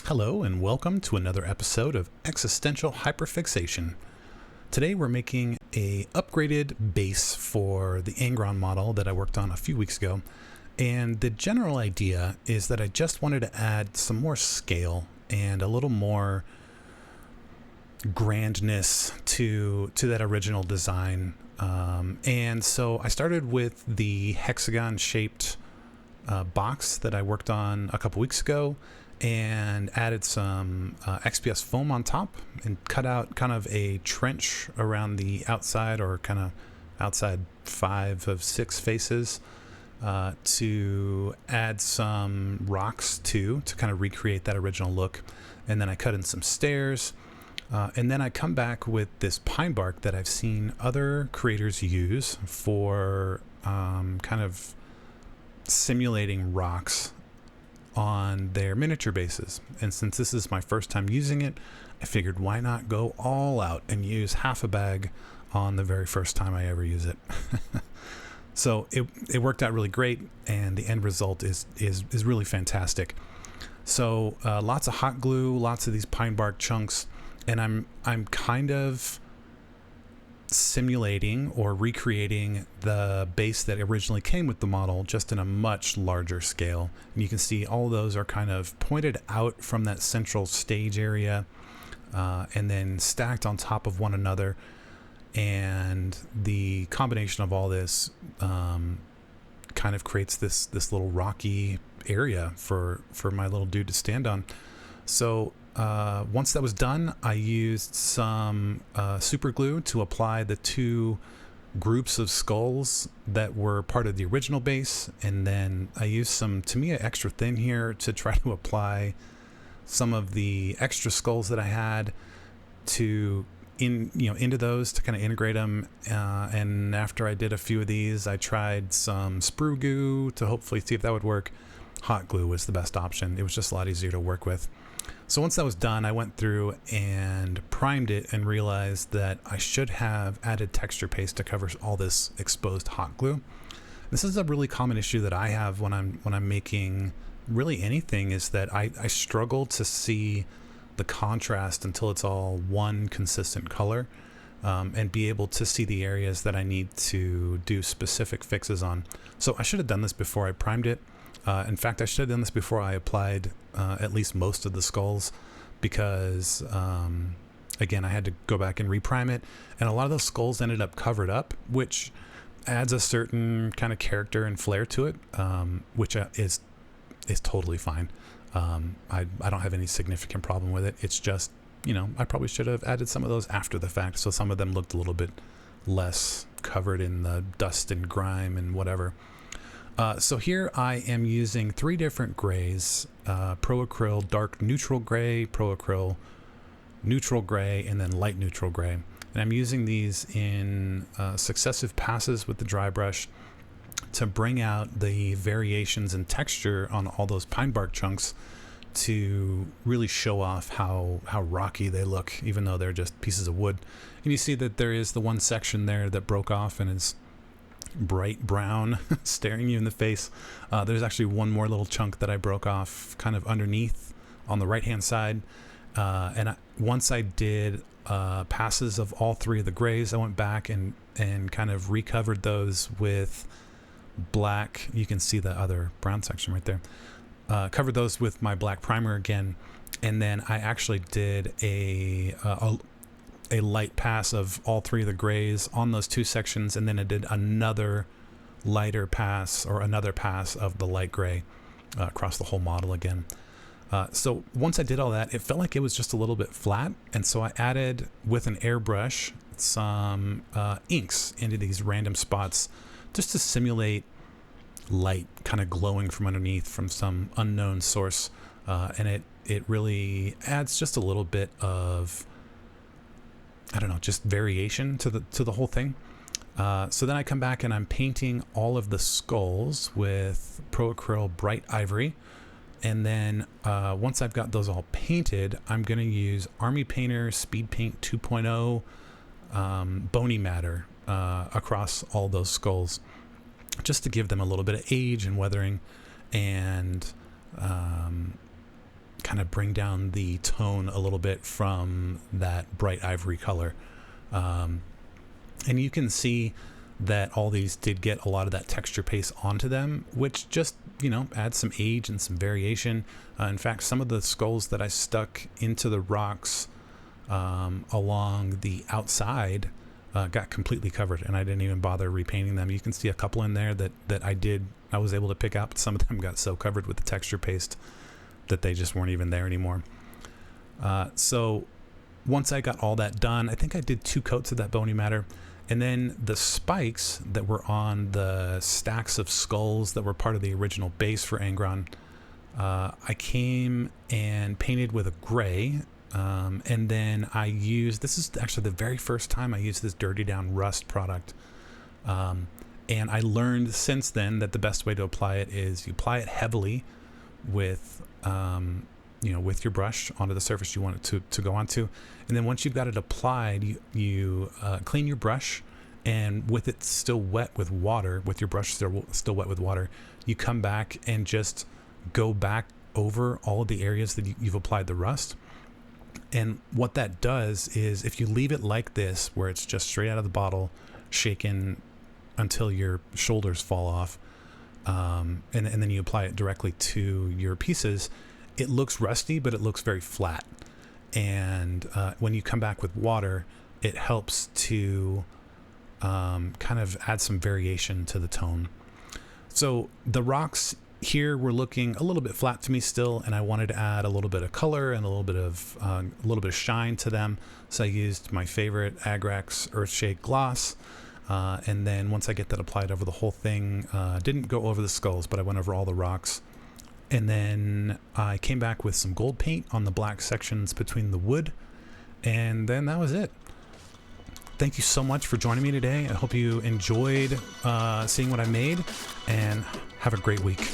Hello and welcome to another episode of Existential Hyperfixation. Today we're making a upgraded base for the Angron model that I worked on a few weeks ago, and the general idea is that I just wanted to add some more scale and a little more grandness to that original design. And so I started with the hexagon shaped box that I worked on a couple weeks ago and added some XPS foam on top and cut out kind of a trench around the outside, or kind of outside 5 of 6 faces, to add some rocks to kind of recreate that original look. And then I cut in some stairs, and then I come back with this pine bark that I've seen other creators use for kind of simulating rocks on their miniature bases. And since this is my first time using it, I figured why not go all out and use half a bag on the very first time I ever use it. So it worked out really great, and the end result is really fantastic. So lots of hot glue, lots of these pine bark chunks, and I'm kind of simulating or recreating the base that originally came with the model, just in a much larger scale. And you can see all of those are kind of pointed out from that central stage area, and then stacked on top of one another. And the combination of all this kind of creates this little rocky area for my little dude to stand on. So once that was done, I used some super glue to apply the 2 groups of skulls that were part of the original base, and then I used some Tamiya extra thin here to try to apply some of the extra skulls that I had into those to kind of integrate them. And after I did a few of these, I tried some sprue goo to hopefully see if that would work. Hot glue was the best option. It was just a lot easier to work with. So once that was done, I went through and primed it and realized that I should have added texture paste to cover all this exposed hot glue. This is a really common issue that I have when I'm making really anything, is that I struggle to see the contrast until it's all one consistent color, and be able to see the areas that I need to do specific fixes on. So I should have done this before I primed it. In fact, I should have done this before I applied at least most of the skulls, because again, I had to go back and reprime it, and a lot of those skulls ended up covered up, which adds a certain kind of character and flair to it, which is totally fine. I don't have any significant problem with it. It's just, I probably should have added some of those after the fact, so some of them looked a little bit less covered in the dust and grime and whatever. So here I am using 3 different grays: Pro Acryl Dark Neutral Gray, Pro Acryl Neutral Gray, and then Light Neutral Gray. And I'm using these in successive passes with the dry brush to bring out the variations in texture on all those pine bark chunks, to really show off how rocky they look, even though they're just pieces of wood. And you see that there is the one section there that broke off and is bright brown staring you in the face. There's actually one more little chunk that I broke off kind of underneath on the right hand side, and once I did passes of all 3 of the grays, I went back and kind of recovered those with black. You can see the other brown section right there. Covered those with my black primer again, and then I actually did a light pass of all 3 of the grays on those 2 sections, and then I did another lighter pass, or another pass of the light gray across the whole model again. So once I did all that, it felt like it was just a little bit flat, and so I added, with an airbrush, some inks into these random spots, just to simulate light kind of glowing from underneath from some unknown source, and it really adds just a little bit of, I don't know, just variation to the whole thing. So then I come back and I'm painting all of the skulls with Pro Acryl Bright Ivory, and then once I've got those all painted, I'm going to use Army Painter Speed Paint 2.0 Bony Matter across all those skulls, just to give them a little bit of age and weathering, and kind of bring down the tone a little bit from that bright ivory color. And you can see that all these did get a lot of that texture paste onto them, which just, adds some age and some variation. In fact, some of the skulls that I stuck into the rocks along the outside got completely covered, and I didn't even bother repainting them. You can see a couple in there that I was able to pick out, but some of them got so covered with the texture paste that they just weren't even there anymore. So once I got all that done, I think I did 2 coats of that bony matter. And then the spikes that were on the stacks of skulls that were part of the original base for Angron, I came and painted with a gray. And then this is actually the very first time I used this Dirty Down Rust product. And I learned since then that the best way to apply it is you apply it heavily with, with your brush onto the surface you want it to go onto. And then once you've got it applied, you clean your brush, and with it still wet with water, with your brush still wet with water, you come back and just go back over all of the areas that you've applied the rust. And what that does is, if you leave it like this, where it's just straight out of the bottle, shaken until your shoulders fall off, and then you apply it directly to your pieces, it looks rusty, but it looks very flat. And when you come back with water, it helps to kind of add some variation to the tone. So the rocks here were looking a little bit flat to me still, and I wanted to add a little bit of color and a little bit of shine to them. So I used my favorite Agrax Earthshade Gloss. And then once I get that applied over the whole thing, didn't go over the skulls, but I went over all the rocks. And then I came back with some gold paint on the black sections between the wood. And then that was it. Thank you so much for joining me today. I hope you enjoyed seeing what I made, and have a great week.